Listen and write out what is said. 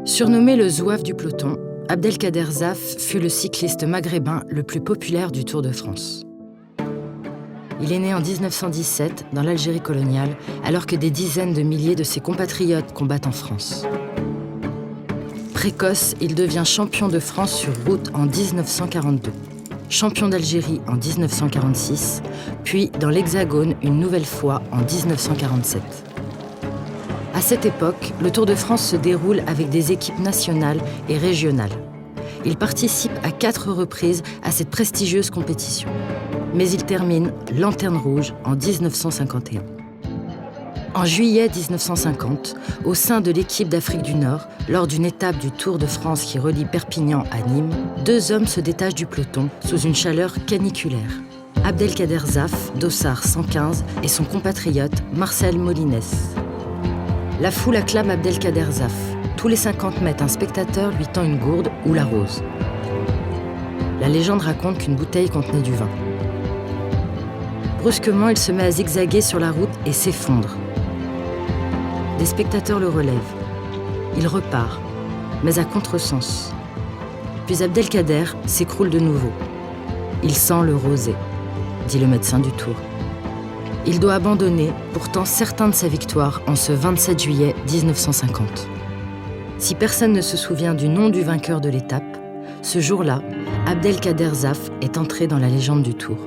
Surnommé le zouave du peloton, Abdelkader Zaf fut le cycliste maghrébin le plus populaire du Tour de France. Il est né en 1917 dans l'Algérie coloniale, alors que des dizaines de milliers de ses compatriotes combattent en France. Précoce, il devient champion de France sur route en 1942, champion d'Algérie en 1946, puis dans l'Hexagone une nouvelle fois en 1947. À cette époque, le Tour de France se déroule avec des équipes nationales et régionales. Il participe à 4 reprises à cette prestigieuse compétition. Mais il termine lanterne rouge en 1951. En juillet 1950, au sein de l'équipe d'Afrique du Nord, lors d'une étape du Tour de France qui relie Perpignan à Nîmes, 2 hommes se détachent du peloton sous une chaleur caniculaire. Abdelkader Zaf, dossard 115, et son compatriote Marcel Molines. La foule acclame Abdelkader Zaf. Tous les 50 mètres, un spectateur lui tend une gourde ou l'arrose. La légende raconte qu'une bouteille contenait du vin. Brusquement, il se met à zigzaguer sur la route et s'effondre. Des spectateurs le relèvent. Il repart, mais à contresens. Puis Abdelkader s'écroule de nouveau. Il sent le rosé, dit le médecin du Tour. Il doit abandonner, pourtant certain de sa victoire, en ce 27 juillet 1950. Si personne ne se souvient du nom du vainqueur de l'étape, ce jour-là, Abdelkader Zaf est entré dans la légende du Tour.